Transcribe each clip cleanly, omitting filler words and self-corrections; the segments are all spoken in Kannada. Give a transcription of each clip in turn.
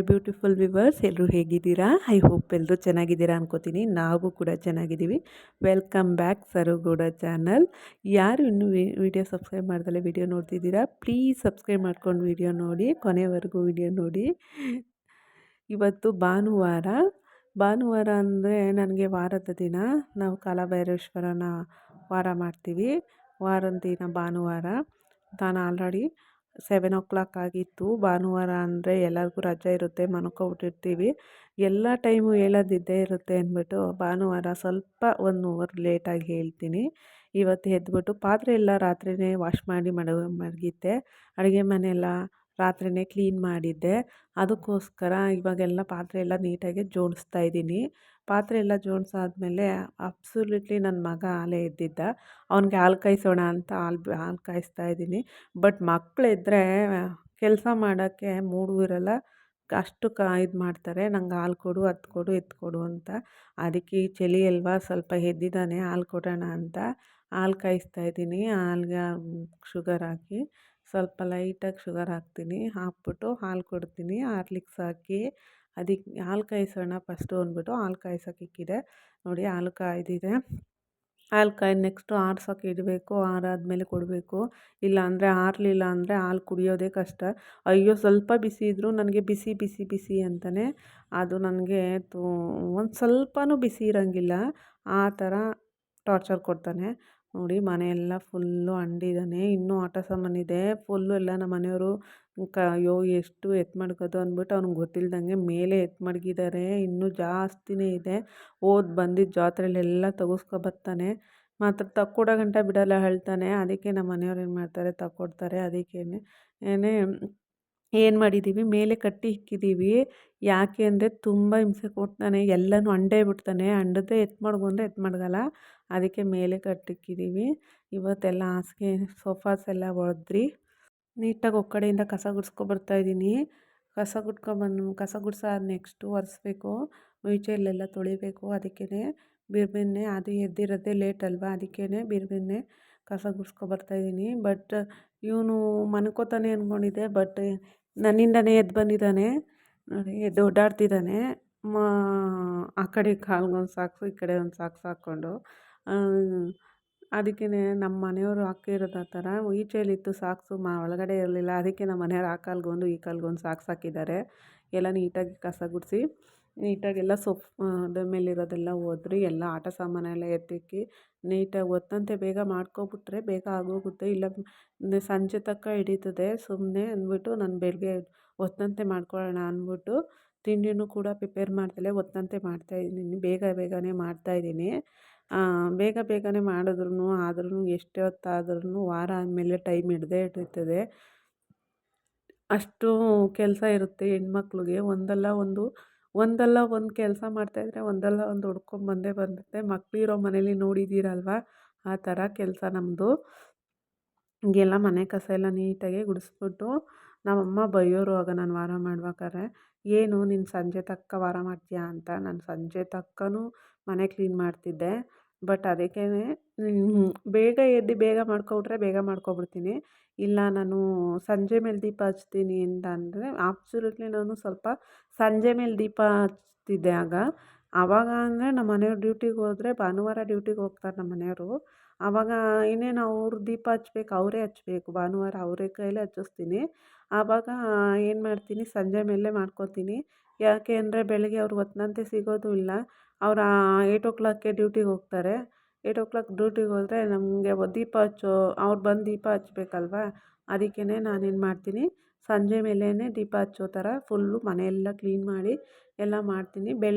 ಬ್ಯೂಟಿಫುಲ್ ವಿವರ್ಸ್, ಎಲ್ಲರೂ ಹೇಗಿದ್ದೀರಾ? ಐ ಹೋಪ್ ಎಲ್ಲರೂ ಚೆನ್ನಾಗಿದ್ದೀರಾ ಅನ್ಕೋತೀನಿ. ನಾವು ಕೂಡ ಚೆನ್ನಾಗಿದ್ದೀವಿ. Welcome back Sarugowda channel. ಯಾರು ಇನ್ನೂ ವಿಡಿಯೋ ಸಬ್ಸ್ಕ್ರೈಬ್ ಮಾಡ್ದಲೇ ವಿಡಿಯೋ ನೋಡ್ತಿದ್ದೀರಾ, ಪ್ಲೀಸ್ ಸಬ್ಸ್ಕ್ರೈಬ್ ಮಾಡ್ಕೊಂಡು ವಿಡಿಯೋ ನೋಡಿ, ಕೊನೆವರೆಗೂ ವಿಡಿಯೋ ನೋಡಿ. ಇವತ್ತು ಭಾನುವಾರ ಅಂದರೆ ನನಗೆ ವಾರದ ದಿನ. ನಾವು ಕಾಲಭೈರೇಶ್ವರನ ವಾರ ಮಾಡ್ತೀವಿ. ವಾರದ ದಿನ ಭಾನುವಾರ. ನಾನು ಆಲ್ರೆಡಿ 7 o'clock ಆಗಿತ್ತು. ಭಾನುವಾರ ಅಂದರೆ ಎಲ್ಲರಿಗೂ ರಜೆ ಇರುತ್ತೆ, ಮನ್ಕೊಬಿಟ್ಟಿರ್ತೀವಿ. ಎಲ್ಲ ಟೈಮು ಹೇಳೋದಿದ್ದೇ ಇರುತ್ತೆ ಅಂದ್ಬಿಟ್ಟು ಭಾನುವಾರ ಸ್ವಲ್ಪ 1 hour ಲೇಟಾಗಿ ಹೇಳ್ತೀನಿ. ಇವತ್ತು ಎದ್ಬಿಟ್ಟು ಪಾತ್ರೆ ಎಲ್ಲ ರಾತ್ರಿಯೇ ವಾಶ್ ಮಾಡಿ ಮಡಗಿದ್ದೆ. ಅಡುಗೆ ಮನೆಯೆಲ್ಲ ರಾತ್ರಿಯೇ ಕ್ಲೀನ್ ಮಾಡಿದ್ದೆ. ಅದಕ್ಕೋಸ್ಕರ ಇವಾಗೆಲ್ಲ ಪಾತ್ರೆ ಎಲ್ಲ ನೀಟಾಗಿ ಜೋಡಿಸ್ತಾ ಇದ್ದೀನಿ. ಪಾತ್ರೆ ಎಲ್ಲ ಜೋಡಿಸಾದ್ಮೇಲೆ ಅಬ್ಸಲ್ಯೂಟ್ಲಿ ನನ್ನ ಮಗ ಆಲೇ ಎದ್ದಿದ್ದ. ಅವ್ನಿಗೆ ಹಾಲು ಕಾಯಿಸೋಣ ಅಂತ ಹಾಲು ಕಾಯಿಸ್ತಾ ಇದ್ದೀನಿ. ಬಟ್ ಮಕ್ಕಳಿದ್ರೆ ಕೆಲಸ ಮಾಡೋಕ್ಕೆ ಮೂಡು ಇರಲ್ಲ. ಅಷ್ಟು ಇದು ಮಾಡ್ತಾರೆ, ನಂಗೆ ಹಾಲು ಕೊಡು, ಅದು ಕೊಡು, ಇದು ಕೊಡು ಅಂತ. ಅದಕ್ಕೆ ಈ ಚಳಿ ಅಲ್ವಾ, ಸ್ವಲ್ಪ ಎದ್ದಿದ್ದಾನೆ, ಹಾಲು ಕೊಡೋಣ ಅಂತ ಹಾಲು ಕಾಯಿಸ್ತಾ ಇದ್ದೀನಿ. ಹಾಲಿಗೆ ಶುಗರ್ ಹಾಕಿ ಸ್ವಲ್ಪ ಲೈಟಾಗಿ ಶುಗರ್ ಹಾಕ್ತೀನಿ. ಹಾಕ್ಬಿಟ್ಟು ಹಾಲು ಕೊಡ್ತೀನಿ. ಹಾರ್ಲಿಕ್ಸ್ ಹಾಕಿ ಅದಕ್ಕೆ ಹಾಲು ಕಾಯಿಸೋಣ ಫಸ್ಟು ಅಂದ್ಬಿಟ್ಟು ಹಾಲು ಕಾಯ್ಸೋಕೆ ಇಕ್ಕಿದೆ. ನೋಡಿ ಹಾಲು ಕಾಯ್ದಿದೆ. ಹಾಲು ನೆಕ್ಸ್ಟು ಆರ್ಸೋಕೆ ಇಡಬೇಕು. ಆರಾದಮೇಲೆ ಕೊಡಬೇಕು. ಇಲ್ಲಾಂದರೆ ಆರಲಿಲ್ಲ ಅಂದರೆ ಹಾಲು ಕುಡಿಯೋದೇ ಕಷ್ಟ. ಅಯ್ಯೋ ಸ್ವಲ್ಪ ಬಿಸಿ ಇದ್ದರೂ ನನಗೆ ಬಿಸಿ ಬಿಸಿ ಬಿಸಿ ಅಂತಲೇ ಅದು ನನಗೆ ಒಂದು ಸ್ವಲ್ಪನೂ ಬಿಸಿ ಇರೋಂಗಿಲ್ಲ. ಆ ಥರ ಟಾರ್ಚರ್ ಕೊಡ್ತಾನೆ. ನೋಡಿ ಫುಲ್ಲು ಅಂಡಿದ್ದಾನೆ. ಇನ್ನೂ ಆಟ ಸಾಮಾನಿದೆ ಫುಲ್ಲು. ಎಲ್ಲ ನಮ್ಮ ಮನೆಯವರು ಅಯ್ಯೋ ಎಷ್ಟು ಮಡ್ಗೋದು ಅಂದ್ಬಿಟ್ಟು ಅವ್ನಿಗೆ ಗೊತ್ತಿಲ್ದಂಗೆ ಮೇಲೆ ಮಡಗಿದ್ದಾರೆ. ಇನ್ನೂ ಜಾಸ್ತಿನೇ ಇದೆ. ಬಂದಿದ್ದ ಜಾತ್ರೆಯಲ್ಲೆಲ್ಲ ತೆಗೆಸ್ಕೊಬರ್ತಾನೆ. ಮಾತ್ರ ತಕ್ಕೊಡೋ ಗಂಟ ಬಿಡಲ್ಲ, ಹೇಳ್ತಾನೆ. ಅದಕ್ಕೆ ನಮ್ಮ ಮನೆಯವ್ರು ಏನು ಮಾಡ್ತಾರೆ, ತಕ್ಕೊಡ್ತಾರೆ. ಅದಕ್ಕೇನೆ ಏನು ಮಾಡಿದ್ದೀವಿ, ಮೇಲೆ ಕಟ್ಟಿ ಇಕ್ಕಿದ್ದೀವಿ. ಯಾಕೆ ಅಂದರೆ ತುಂಬ ಹಿಂಸೆ ಕೊಡ್ತಾನೆ. ಎಲ್ಲನೂ ಅಂಡೇ ಬಿಡ್ತಾನೆ. ಅಂಡದೇ ಮಡಗು ಅಂದರೆ ಮಡಗಲ್ಲ. ಅದಕ್ಕೆ ಮೇಲೆ ಕಟ್ಟಿಕ್ಕಿದ್ದೀವಿ. ಇವತ್ತೆಲ್ಲ ಹಾಸಿಗೆ ಸೋಫಾಸ್ ಎಲ್ಲ ಹೊಡೆದ್ರಿ. ನೀಟಾಗಿ ಒಕ್ಕಡೆಯಿಂದ ಕಸ ಗುಡಿಸ್ಕೊಬರ್ತಾಯಿದ್ದೀನಿ. ಕಸ ಗುಡಿಸಾದ ನೆಕ್ಸ್ಟು ಒರೆಸ್ಬೇಕು. ಈಚೆಯಲ್ಲೆಲ್ಲ ತೊಳಿಬೇಕು. ಅದಕ್ಕೇ ಬಿರ್ಬಿನ್ನೆ ಅದು ಎದ್ದಿರೋದೇ ಲೇಟ್ ಅಲ್ವಾ, ಅದಕ್ಕೇ ಬಿರ್ಬಿನ್ನೆ ಕಸ ಗುಡಿಸ್ಕೊಬರ್ತಾಯಿದ್ದೀನಿ. ಬಟ್ ಇವನು ಮನ್ಕೋತಾನೆ ಅಂದ್ಕೊಂಡಿದ್ದೆ, ಬಟ್ ನನ್ನಿಂದನೇ ಎದ್ದು ಬಂದಿದ್ದಾನೆ. ನೋಡಿ ಓಡಾಡ್ತಿದ್ದಾನೆ. ಆ ಕಡೆ ಕಾಲ್ಗೊಂದು ಸಾಕ್ಸು, ಈ ಕಡೆ ಒಂದು ಸಾಕ್ಸ್ ಹಾಕ್ಕೊಂಡು. ಅದಕ್ಕೇ ನಮ್ಮ ಮನೆಯವರು ಹಾಕಿರೋದು ಆ ಥರ. ಈಚೆಯಲ್ಲಿತ್ತು ಸಾಕ್ಸು, ಒಳಗಡೆ ಇರಲಿಲ್ಲ. ಅದಕ್ಕೆ ನಮ್ಮ ಮನೆಯವ್ರು ಆ ಕಾಲ್ಗೊಂದು ಈ ಕಾಲ್ಗೊಂದು ಸಾಕ್ಸ್ ಹಾಕಿದ್ದಾರೆ. ಎಲ್ಲ ನೀಟಾಗಿ ಕಸ ಗುಡಿಸಿ ನೀಟಾಗೆಲ್ಲ ಅದ್ರ ಮೇಲಿರೋದೆಲ್ಲ ಒದ್ರಿ ಎಲ್ಲ ಆಟ ಸಾಮಾನೆಲ್ಲ ಎತ್ತಿಕ್ಕಿ ನೀಟಾಗಿ ಒತ್ತಂತೆ ಬೇಗ ಮಾಡ್ಕೊಬಿಟ್ರೆ ಬೇಗ ಆಗೋಗುತ್ತೆ. ಇಲ್ಲ ಸಂಜೆ ತನಕ ಹಿಡಿತದೆ ಸುಮ್ಮನೆ ಅಂದ್ಬಿಟ್ಟು ನಾನು ಬೆಳಗ್ಗೆ ಒತ್ತಂತೆ ಮಾಡ್ಕೊಳ್ಳೋಣ ಅಂದ್ಬಿಟ್ಟು ತಿಂಡಿನೂ ಕೂಡ ಪ್ರಿಪೇರ್ ಮಾಡ್ದಲೇ ಒತ್ತಂತೆ ಮಾಡ್ತಾಯಿದ್ದೀನಿ. ಬೇಗನೆ ಮಾಡ್ತಾಯಿದ್ದೀನಿ. ಬೇಗನೆ ಆದ್ರೂ ಎಷ್ಟೇ ಹೊತ್ತಾದ್ರೂ ವಾರ ಆದಮೇಲೆ ಟೈಮ್ ಹಿಡಿತದೆ. ಅಷ್ಟು ಕೆಲಸ ಇರುತ್ತೆ ಹೆಣ್ಮಕ್ಳಿಗೆ. ಒಂದಲ್ಲ ಒಂದು ಕೆಲಸ ಮಾಡ್ತಾಯಿದ್ರೆ ಒಂದಲ್ಲ ಒಂದು ಹುಡ್ಕೊಂಬಂದೇ ಬರುತ್ತೆ. ಮಕ್ಕಳಿರೋ ಮನೇಲಿ ನೋಡಿದ್ದೀರಲ್ವ, ಆ ಥರ ಕೆಲಸ ನಮ್ಮದು. ಹಿಂಗೆಲ್ಲ ಮನೆ ಕಸ ಎಲ್ಲ ನೀಟಾಗಿ ಗುಡಿಸ್ಬಿಟ್ಟು ನಮ್ಮಮ್ಮ ಬೈಯೋರು ಆಗ ನಾನು ವಾರ ಮಾಡ್ಬೇಕಾದ್ರೆ, ಏನು ನೀನು ಸಂಜೆ ತನಕ ವಾರ ಮಾಡ್ತೀಯಾ ಅಂತ. ನಾನು ಸಂಜೆ ತನಕನೂ ಮನೆ ಕ್ಲೀನ್ ಮಾಡ್ತಿದ್ದೆ. ಬಟ್ ಅದಕ್ಕೇ ಬೇಗ ಎದ್ದು ಬೇಗ ಮಾಡ್ಕೊಬಿಟ್ರೆ ಬೇಗ ಮಾಡ್ಕೊಬಿಡ್ತೀನಿ. ಇಲ್ಲ ನಾನು ಸಂಜೆ ಮೇಲೆ ದೀಪ ಹಚ್ತೀನಿ ಅಂತ ಅಂದರೆ ಅಬ್ಸಲ್ಯೂಟ್ಲಿ ನಾನು ಸ್ವಲ್ಪ ಸಂಜೆ ಮೇಲೆ ದೀಪ ಹಚ್ತಿದ್ದೆ ಆವಾಗ ಅಂದರೆ ನಮ್ಮ ಮನೆಯವ್ರು ಡ್ಯೂಟಿಗೆ ಹೋದರೆ, ಭಾನುವಾರ ಡ್ಯೂಟಿಗೆ ಹೋಗ್ತಾರೆ ನಮ್ಮ ಮನೆಯವರು. ಆವಾಗ ಇನ್ನೇನು ಅವ್ರು ದೀಪ ಹಚ್ಬೇಕು, ಅವರೇ ಹಚ್ಬೇಕು. ಭಾನುವಾರ ಅವರೇ ಕೈಲೇ ಹಚ್ಚಿಸ್ತೀನಿ. ಆವಾಗ ಏನು ಮಾಡ್ತೀನಿ, ಸಂಜೆ ಮೇಲೆ ಮಾಡ್ಕೊತೀನಿ. ಯಾಕೆ ಅಂದರೆ ಬೆಳಗ್ಗೆ ಅವ್ರು ಹೊತ್ತಿನಂತೆ ಸಿಗೋದು ಇಲ್ಲ. ಅವ್ರು 8 o'clock ಡ್ಯೂಟಿಗೆ ಹೋಗ್ತಾರೆ. 8 o'clock ಡ್ಯೂಟಿಗೆ ಹೋದರೆ ನಮಗೆ ದೀಪ ಅವ್ರು ಬಂದು ದೀಪ ಹಚ್ಬೇಕಲ್ವ. ಅದಕ್ಕೇ ನಾನೇನು ಮಾಡ್ತೀನಿ, ಸಂಜೆ ಮೇಲೇ ದೀಪ ಹಚ್ಚೋ ಥರ ಫುಲ್ಲು ಮನೆಯೆಲ್ಲ ಕ್ಲೀನ್ ಮಾಡಿ ಎಲ್ಲ ಮಾಡ್ತೀನಿ.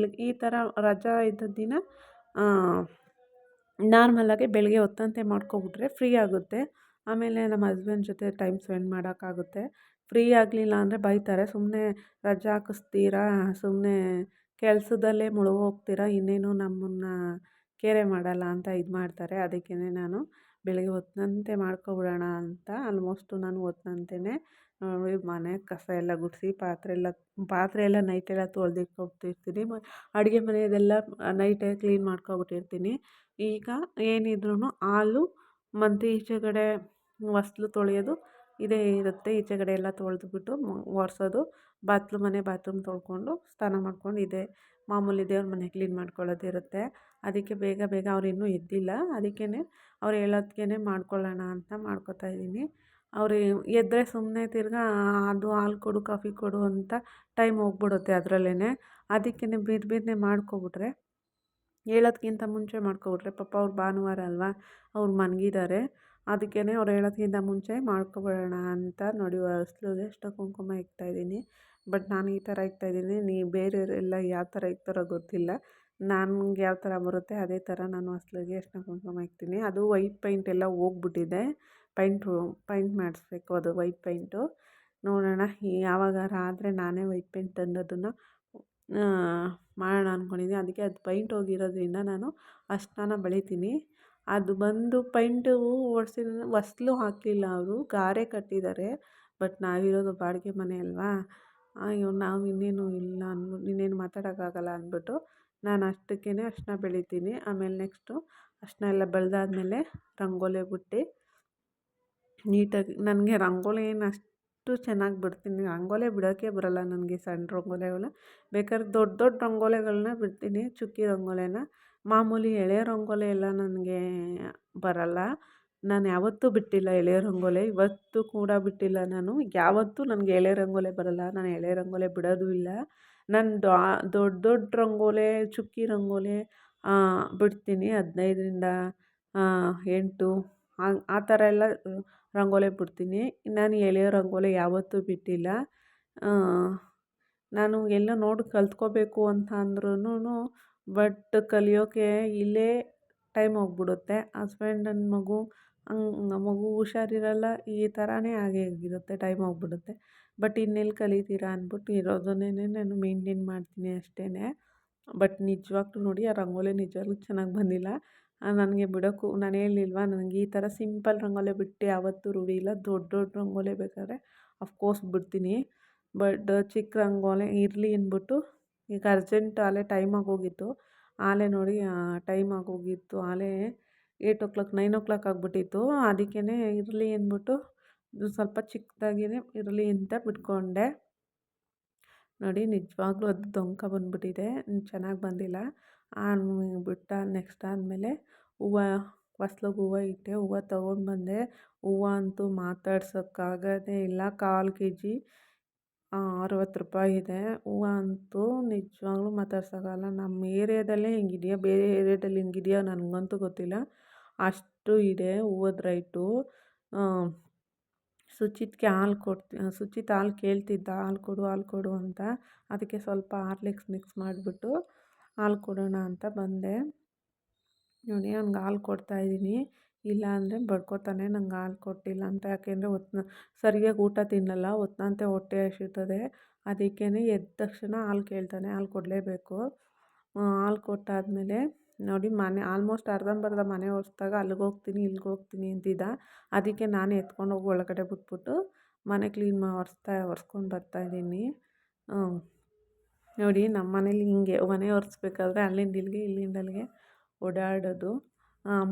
ಈ ಥರ ರಜಾ ಇದ್ದ ದಿನ ನಾರ್ಮಲಾಗಿ ಬೆಳಗ್ಗೆ ಹೊತ್ತಂತೆ ಮಾಡ್ಕೊಬಿಟ್ರೆ ಫ್ರೀ ಆಗುತ್ತೆ. ಆಮೇಲೆ ನಮ್ಮ ಹಸ್ಬೆಂಡ್ ಜೊತೆ ಟೈಮ್ ಸ್ಪೆಂಡ್ ಮಾಡೋಕ್ಕಾಗುತ್ತೆ. ಫ್ರೀ ಆಗಲಿಲ್ಲ ಅಂದರೆ ಬೈತಾರೆ, ಸುಮ್ಮನೆ ರಜಾ ಹಾಕಿಸ್ತೀರಾ, ಸುಮ್ಮನೆ ಕೆಲಸದಲ್ಲೇ ಮುಳುಗೋಗ್ತೀರಾ, ಇನ್ನೇನು ನಮ್ಮನ್ನು ಕೇರೆ ಮಾಡಲ್ಲ ಅಂತ ಇದು ಮಾಡ್ತಾರೆ. ಅದಕ್ಕೇ ನಾನು ಬೆಳಗ್ಗೆ ಹೊತ್ತಿನಂತೆ ಮಾಡ್ಕೊಬಿಡೋಣ ಅಂತ ಆಲ್ಮೋಸ್ಟು ನಾನು ಹೊತ್ತಿನಂತೆಯೇ ಮನೆ ಕಸ ಎಲ್ಲ ಗುಡಿಸಿ ಪಾತ್ರೆ ಎಲ್ಲ ನೈಟೆಲ್ಲ ತೊಳೆದಿಟ್ಕೊಬಿಟ್ಟಿರ್ತೀನಿ. ಅಡುಗೆ ಮನೆಯದೆಲ್ಲ ನೈಟೇ ಕ್ಲೀನ್ ಮಾಡ್ಕೊಬಿಟ್ಟಿರ್ತೀನಿ. ಈಗ ಏನಿದ್ರೂ ಹಾಲು ಮತ್ತು ಈಚೆಗಡೆ ಹೊಸ್ಲು ತೊಳೆಯೋದು ಇದೇ ಇರುತ್ತೆ. ಈಚೆಗಡೆ ಎಲ್ಲ ತೊಳೆದ್ಬಿಟ್ಟು ಒರೆಸೋದು, ಬಾತ್ರೂಮ್ ತೊಳ್ಕೊಂಡು ಸ್ನಾನ ಮಾಡ್ಕೊಂಡು ಇದೆ ಮಾಮೂಲಿ ದೇವ್ರ ಮನೆ ಕ್ಲೀನ್ ಮಾಡ್ಕೊಳ್ಳೋದಿರುತ್ತೆ. ಅದಕ್ಕೆ ಬೇಗ ಬೇಗ ಅವ್ರು ಇನ್ನೂ ಎದ್ದಿಲ್ಲ, ಅದಕ್ಕೇ ಅವ್ರು ಹೇಳೋದ್ಕೇ ಮಾಡ್ಕೊಳ್ಳೋಣ ಅಂತ ಮಾಡ್ಕೊತಾ ಇದ್ದೀನಿ. ಅವರು ಎದ್ದರೆ ಸುಮ್ಮನೆ ತಿರ್ಗಾ ಅದು ಹಾಲು ಕೊಡು ಕಾಫಿ ಕೊಡು ಅಂತ ಟೈಮ್ ಹೋಗ್ಬಿಡುತ್ತೆ ಅದರಲ್ಲೇ. ಅದಕ್ಕೇ ಬಿರ್ಬಿರ್ನೆ ಮಾಡ್ಕೊಬಿಟ್ರೆ, ಹೇಳೋದ್ಕಿಂತ ಮುಂಚೆ ಮಾಡ್ಕೊಬಿಟ್ರೆ ಪಾಪ ಅವ್ರು ಭಾನುವಾರ ಅಲ್ವಾ, ಅವ್ರು ಮನಗಿದ್ದಾರೆ. ಅದಕ್ಕೇ ಅವ್ರು ಹೇಳೋದ್ಕಿಂತ ಮುಂಚೆ ಮಾಡ್ಕೊಬಿಡೋಣ ಅಂತ ನೋಡಿ ಹೊಸ್ಲಿಗೆ ಅಷ್ಟು ಕುಂಕುಮ ಇಕ್ತಾಯಿದ್ದೀನಿ. ಬಟ್ ನಾನು ಈ ಥರ ಇಕ್ತಾಯಿದ್ದೀನಿ, ಬೇರೆಯವರೆಲ್ಲ ಯಾವ ಥರ ಇಕ್ತಾರೋ ಗೊತ್ತಿಲ್ಲ. ನನಗೆ ಯಾವ ಥರ ಬರುತ್ತೆ ಅದೇ ಥರ ನಾನು ಹೊಸ್ಲಿಗೆ ಅಷ್ಟು ಕುಂಕುಮ ಇಕ್ತೀನಿ. ಅದು ವೈಟ್ ಪೈಂಟ್ ಎಲ್ಲ ಹೋಗ್ಬಿಟ್ಟಿದೆ, ಪೈಂಟ್ ಮಾಡಿಸ್ಬೇಕು, ಅದು ವೈಟ್ ಪೈಂಟು. ನೋಡೋಣ ಯಾವಾಗಾರ ಆದರೆ ನಾನೇ ವೈಟ್ ಪೈಂಟ್ ತಂದದನ್ನು ಮಾಡೋಣ ಅಂದ್ಕೊಂಡಿದ್ದೀನಿ. ಅದಕ್ಕೆ ಅದು ಪೈಂಟ್ ಹೋಗಿರೋದ್ರಿಂದ ನಾನು ಅರ್ಶಿನ ಬಳಿತೀನಿ. ಅದು ಬಂದು ಪೈಂಟು ಹೊಸ್ಲು ಹಾಕಲಿಲ್ಲ, ಅವರು ಗಾರೆ ಕಟ್ಟಿದ್ದಾರೆ. ಬಟ್ ನಾವಿರೋದು ಬಾಡಿಗೆ ಮನೆ ಅಲ್ವಾ, ಅಯ್ಯೋ ನಾವು ಇನ್ನೇನು ಇಲ್ಲ ಅಂದ್ಬಿಟ್ಟು ಇನ್ನೇನು ಮಾತಾಡೋಕ್ಕಾಗಲ್ಲ ಅಂದ್ಬಿಟ್ಟು ನಾನು ಅಷ್ಟಕ್ಕೇ ಅರ್ಶಿನ ಬೆಳಿತೀನಿ. ಆಮೇಲೆ ನೆಕ್ಸ್ಟು ಅರ್ಶಿನ ಎಲ್ಲ ಬೆಳೆದಾದ್ಮೇಲೆ ರಂಗೋಲಿ ಬಿಟ್ಟು ನೀಟಾಗಿ, ನನಗೆ ರಂಗೋಲಿ ಏನು ಅಷ್ಟು ಚೆನ್ನಾಗಿ ಬಿಡ್ತೀನಿ, ರಂಗೋಲಿ ಬಿಡೋಕ್ಕೆ ಬರೋಲ್ಲ ನನಗೆ. ಸಣ್ಣ ರಂಗೋಲಿಗಳು ಬೇಕಾದ್ರೆ ದೊಡ್ಡ ದೊಡ್ಡ ರಂಗೋಲಿಗಳನ್ನ ಬಿಡ್ತೀನಿ, ಚುಕ್ಕಿ ರಂಗೋಲಿನ. ಮಾಮೂಲಿ ಎಳೆ ರಂಗೋಲಿ ಎಲ್ಲ ನನಗೆ ಬರೋಲ್ಲ. ನಾನು ಯಾವತ್ತೂ ಬಿಟ್ಟಿಲ್ಲ ಎಳೆ ರಂಗೋಲಿ, ಇವತ್ತು ಕೂಡ ಬಿಟ್ಟಿಲ್ಲ. ನಾನು ಯಾವತ್ತೂ ನನಗೆ ಎಳೆ ರಂಗೋಲಿ ಬರೋಲ್ಲ, ನಾನು ಎಳೆ ರಂಗೋಲಿ ಬಿಡೋದು ಇಲ್ಲ. ನಾನು ದೊಡ್ಡ ದೊಡ್ಡ ರಂಗೋಲಿ, ಚುಕ್ಕಿ ರಂಗೋಲಿ ಬಿಡ್ತೀನಿ. 15ರಿಂದ 8 ಆ ಥರ ಎಲ್ಲ ರಂಗೋಲಿ ಬಿಡ್ತೀನಿ. ನಾನು ಎಳೆ ರಂಗೋಲಿ ಯಾವತ್ತೂ ಬಿಟ್ಟಿಲ್ಲ. ನಾನು ಎಲ್ಲ ನೋಡಿ ಕಲ್ತ್ಕೋಬೇಕು ಅಂತ ಅಂದ್ರೂ ಬಟ್ ಕಲಿಯೋಕ್ಕೆ ಇಲ್ಲೇ ಟೈಮ್ ಹೋಗ್ಬಿಡುತ್ತೆ. ಹಸ್ಬೆಂಡನ ಮಗು ಹುಷಾರಿರಲ್ಲ, ಈ ಥರನೇ ಆಗಿರುತ್ತೆ, ಟೈಮ್ ಹೋಗ್ಬಿಡುತ್ತೆ. ಬಟ್ ಇನ್ನೆಲ್ಲಿ ಕಲಿತೀರಾ ಅಂದ್ಬಿಟ್ಟು ಇರೋದನ್ನೇ ನಾನು ಮೇಂಟೈನ್ ಮಾಡ್ತೀನಿ ಅಷ್ಟೇ. ಬಟ್ ನಿಜವಾಗ್ಲೂ ನೋಡಿ ಆ ರಂಗೋಲಿ ನಿಜವಾಗ್ಲೂ ಚೆನ್ನಾಗಿ ಬಂದಿಲ್ಲ. ನನಗೆ ಬಿಡೋಕ್ಕೂ ನಾನು ಹೇಳಿಲ್ವಾ, ನನಗೆ ಈ ಥರ ಸಿಂಪಲ್ ರಂಗೋಲಿ ಬಿಟ್ಟು ಯಾವತ್ತೂ ರೂಢಿ ಇಲ್ಲ. ದೊಡ್ಡ ದೊಡ್ಡ ರಂಗೋಲಿ ಬೇಕಾದ್ರೆ ಅಫ್ಕೋರ್ಸ್ ಬಿಡ್ತೀನಿ, ಬಟ್ ಚಿಕ್ಕ ರಂಗೋಲಿ ಇರಲಿ ಅಂದ್ಬಿಟ್ಟು ಈಗ ಅರ್ಜೆಂಟ್ ಆಗಲೇ ಟೈಮ್ ಆಗೋಗಿತ್ತು. ಆಲೇ ನೋಡಿ ಟೈಮ್ ಆಗೋಗಿತ್ತು, ಆಲೇ 8 o'clock 9 o'clock ಆಗಿಬಿಟ್ಟಿತ್ತು. ಅದಕ್ಕೇ ಇರಲಿ ಅಂದ್ಬಿಟ್ಟು ಸ್ವಲ್ಪ ಚಿಕ್ಕದಾಗಿಯೇ ಇರಲಿ ಅಂತ ಬಿಟ್ಕೊಂಡೆ. ನೋಡಿ ನಿಜವಾಗ್ಲೂ ಅದು ಡೊಂಕ ಬಂದುಬಿಟ್ಟಿದೆ, ಚೆನ್ನಾಗಿ ಬಂದಿಲ್ಲ. ಬಿಟ್ಟ ನೆಕ್ಸ್ಟ್ ಆದಮೇಲೆ ಹೊಸ್ಲಿಗೆ ಹೂವು ಇಟ್ಟೆ, ಹೂವು ತೊಗೊಂಡು ಬಂದೆ. ಹೂವು ಅಂತೂ ಮಾತಾಡ್ಸೋಕ್ಕಾಗೋದೇ ಇಲ್ಲ, 1/4 kg 60 ರೂಪಾಯಿ ಇದೆ. ಹೂವು ಅಂತೂ ನಿಜವಾಗ್ಲೂ ಮಾತಾಡ್ಸೋಕ್ಕಾಗಲ್ಲ. ನಮ್ಮ ಏರಿಯಾದಲ್ಲೇ ಹಿಂಗಿದೆಯಾ, ಬೇರೆ ಏರಿಯಾದಲ್ಲಿ ಹಿಂಗಿದೆಯಾ ನನಗಂತೂ ಗೊತ್ತಿಲ್ಲ, ಅಷ್ಟು ಇದೆ ಹೂವದ ರೈಟು. ಸುಚಿತ್ಗೆ ಸುಚಿತ್ ಹಾಲು ಕೇಳ್ತಿದ್ದ, ಹಾಲು ಕೊಡು ಅಂತ. ಅದಕ್ಕೆ ಸ್ವಲ್ಪ ಹಾರ್ಲಿಕ್ಸ್ ಮಿಕ್ಸ್ ಮಾಡಿಬಿಟ್ಟು ಹಾಲು ಕೊಡೋಣ ಅಂತ ಬಂದೆ. ನೋಡಿ ಅವ್ನಿಗೆ ಹಾಲು ಕೊಡ್ತಾಯಿದ್ದೀನಿ, ಇಲ್ಲ ಅಂದರೆ ಬಡ್ಕೋತಾನೆ ನಂಗೆ ಹಾಲು ಕೊಟ್ಟಿಲ್ಲ ಅಂತ. ಯಾಕೆಂದರೆ ಸರಿಯಾಗಿ ಊಟ ತಿನ್ನಲ್ಲ, ಹೊತ್ತಂತೆ ಹೊಟ್ಟೆ ಹಸಿತದೆ. ಅದಕ್ಕೇ ಎದ್ದ ತಕ್ಷಣ ಹಾಲು ಕೇಳ್ತಾನೆ, ಹಾಲು ಕೊಡಲೇಬೇಕು. ಹಾಲು ಕೊಟ್ಟಾದಮೇಲೆ ನೋಡಿ ಆಲ್ಮೋಸ್ಟ್ ಅರ್ಧಂಬರ್ಧ ಮನೆ ಒರೆಸ್ದಾಗ ಅಲ್ಲಿಗೆ ಹೋಗ್ತೀನಿ ಇಲ್ಲಿಗೆ ಹೋಗ್ತೀನಿ ಅಂತಿದ್ದ. ಅದಕ್ಕೆ ನಾನು ಎತ್ಕೊಂಡೋಗಿ ಒಳಗಡೆ ಬಿಟ್ಬಿಟ್ಟು ಮನೆ ಕ್ಲೀನ್ ಒರೆಸ್ಕೊಂಡು ಬರ್ತಾಯಿದ್ದೀನಿ. ನೋಡಿ ನಮ್ಮ ಮನೇಲಿ ಹಿಂಗೆ ಮನೆ ಒರೆಸ್ಬೇಕಾದ್ರೆ ಅಲ್ಲಿಂದ ಇಲ್ಲಿಗೆ ಓಡಾಡೋದು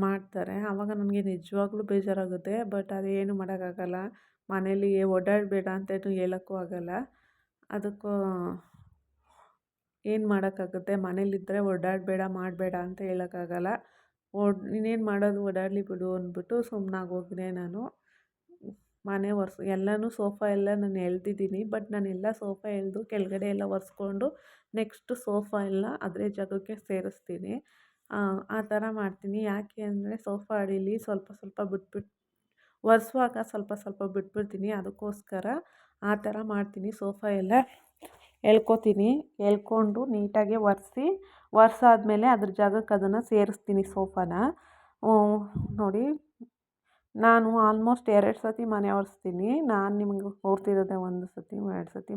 ಮಾಡ್ತಾರೆ. ಆವಾಗ ನನಗೆ ನಿಜವಾಗ್ಲೂ ಬೇಜಾರಾಗುತ್ತೆ. ಬಟ್ ಅದೇನು ಮಾಡೋಕ್ಕಾಗಲ್ಲ, ಮನೇಲಿ ಓಡಾಡಬೇಡ ಅಂತಲೂ ಹೇಳೋಕ್ಕೂ ಆಗೋಲ್ಲ. ಅದಕ್ಕೂ ಏನು ಮಾಡೋಕ್ಕಾಗುತ್ತೆ, ಮನೇಲಿದ್ದರೆ ಓಡಾಡಬೇಡ ಮಾಡಬೇಡ ಅಂತ ಹೇಳೋಕ್ಕಾಗಲ್ಲ. ಇನ್ನೇನು ಮಾಡೋದು, ಓಡಾಡಲಿ ಬಿಡು ಅಂದ್ಬಿಟ್ಟು ಸುಮ್ಮನಾಗೋಗಿದೆ ನಾನು. ಮನೆ ಎಲ್ಲನೂ ಸೋಫಾ ಎಲ್ಲ ನಾನು ಎಳೆದಿದ್ದೀನಿ, ಬಟ್ ನಾನೆಲ್ಲ ಸೋಫಾ ಎಳೆದು ಕೆಳಗಡೆ ಎಲ್ಲ ಒರೆಸ್ಕೊಂಡು ನೆಕ್ಸ್ಟು ಸೋಫಾ ಎಲ್ಲ ಅದೇ ಜಾಗಕ್ಕೆ ಸೇರಿಸ್ತೀನಿ. ಆ ಥರ ಮಾಡ್ತೀನಿ. ಯಾಕೆ ಅಂದರೆ ಸೋಫಾ ಅಡೀಲಿ ಸ್ವಲ್ಪ ಬಿಟ್ಬಿಟ್ಟು ಒರೆಸುವಾಗ ಸ್ವಲ್ಪ ಬಿಟ್ಬಿಡ್ತೀನಿ, ಅದಕ್ಕೋಸ್ಕರ ಆ ಥರ ಮಾಡ್ತೀನಿ. ಸೋಫಾ ಎಲ್ಲ ಎಳ್ಕೊತೀನಿ, ಎಳ್ಕೊಂಡು ನೀಟಾಗಿ ಒರೆಸಾದ್ಮೇಲೆ ಅದ್ರ ಜಾಗಕ್ಕೆ ಅದನ್ನು ಸೇರಿಸ್ತೀನಿ ಸೋಫಾನ. ನೋಡಿ ನಾನು ಆಲ್ಮೋಸ್ಟ್ 2 ಸತಿ ಮನೆ ಒರೆಸ್ತೀನಿ. ನಾನು ನಿಮಗೆ ತೋರ್ತಿರೋದೇ 1 ಸತಿ 2 ಸತಿ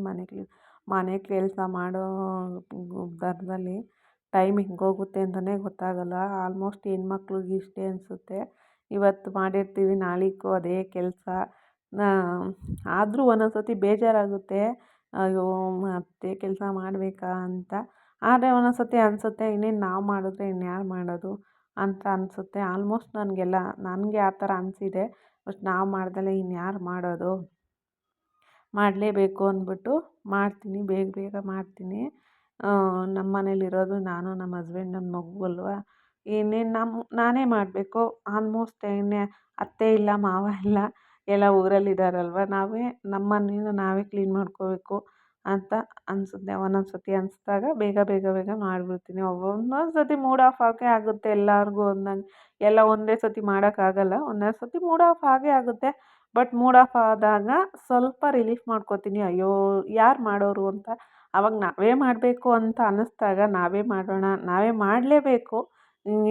ಮನೆ ಕೆಲಸ ಮಾಡೋ ದರದಲ್ಲಿ ಟೈಮ್ ಹೆಂಗೋಗುತ್ತೆ ಅಂತಲೇ ಗೊತ್ತಾಗಲ್ಲ. ಆಲ್ಮೋಸ್ಟ್ ಹೆಣ್ಮಕ್ಳಿಗೆ ಇಷ್ಟೇ ಅನಿಸುತ್ತೆ, ಇವತ್ತು ಮಾಡಿರ್ತೀವಿ ನಾಳೆಗೂ ಅದೇ ಕೆಲಸ. ಆದರೂ ಒಂದೊಂದು ಸತಿ ಬೇಜಾರಾಗುತ್ತೆ, ಅಯ್ಯೋ ಮತ್ತೆ ಕೆಲಸ ಮಾಡಬೇಕಾ ಅಂತ. ಆದರೆ ಒಂದೊಂದು ಸತಿ ಅನಿಸುತ್ತೆ, ಇನ್ನೇನು ನಾವು ಮಾಡಿದ್ರೆ ಇನ್ಯಾರು ಮಾಡೋದು ಅಂತ ಅನಿಸುತ್ತೆ. ಆಲ್ಮೋಸ್ಟ್ ನನಗೆ ಆ ಥರ ಅನಿಸಿದೆ. ಬಟ್ ನಾವು ಮಾಡ್ದಲೇ ಇನ್ಯಾರು ಮಾಡೋದು, ಮಾಡಲೇಬೇಕು ಅಂದ್ಬಿಟ್ಟು ಮಾಡ್ತೀನಿ, ಬೇಗ ಬೇಗ ಮಾಡ್ತೀನಿ. ನಮ್ಮ ಮನೇಲಿರೋದು ನಾನು, ನಮ್ಮ ಹಸ್ಬೆಂಡ್, ನನ್ನ ಮಗು ಅಲ್ವಾ. ಇನ್ನೇನು ನಾನೇ ಮಾಡಬೇಕು ಆಲ್ಮೋಸ್ಟ್. ಅತ್ತೆ ಇಲ್ಲ, ಮಾವ ಇಲ್ಲ, ಎಲ್ಲ ಊರಲ್ಲಿದ್ದಾರಲ್ವ. ನಮ್ಮ ಮನೇನ ನಾವೇ ಕ್ಲೀನ್ ಮಾಡ್ಕೋಬೇಕು ಅಂತ ಅನಿಸುತ್ತೆ. ಒಂದೊಂದು ಸತಿ ಅನಿಸ್ದಾಗ ಬೇಗ ಬೇಗ ಬೇಗ ಮಾಡಿಬಿಡ್ತೀನಿ. ಒಂದೊಂದು ಸತಿ ಮೂಡ್ ಆಫ್ ಆಗೇ ಆಗುತ್ತೆ ಎಲ್ಲರಿಗೂ ಒಂದೊಂದು. ಎಲ್ಲ ಒಂದೇ ಸತಿ ಮಾಡೋಕ್ಕಾಗಲ್ಲ. ಒಂದೊಂದು ಸತಿ ಮೂಡ್ ಆಫ್ ಆಗೇ ಆಗುತ್ತೆ. ಬಟ್ ಮೂಡ್ ಆಫ್ ಆದಾಗ ಸ್ವಲ್ಪ ರಿಲೀಫ್ ಮಾಡ್ಕೋತೀನಿ. ಅಯ್ಯೋ ಯಾರು ಮಾಡೋರು ಅಂತ. ಆವಾಗ ನಾವೇ ಮಾಡಬೇಕು ಅಂತ ಅನ್ನಿಸ್ದಾಗ ನಾವೇ ಮಾಡೋಣ, ನಾವೇ ಮಾಡಲೇಬೇಕು.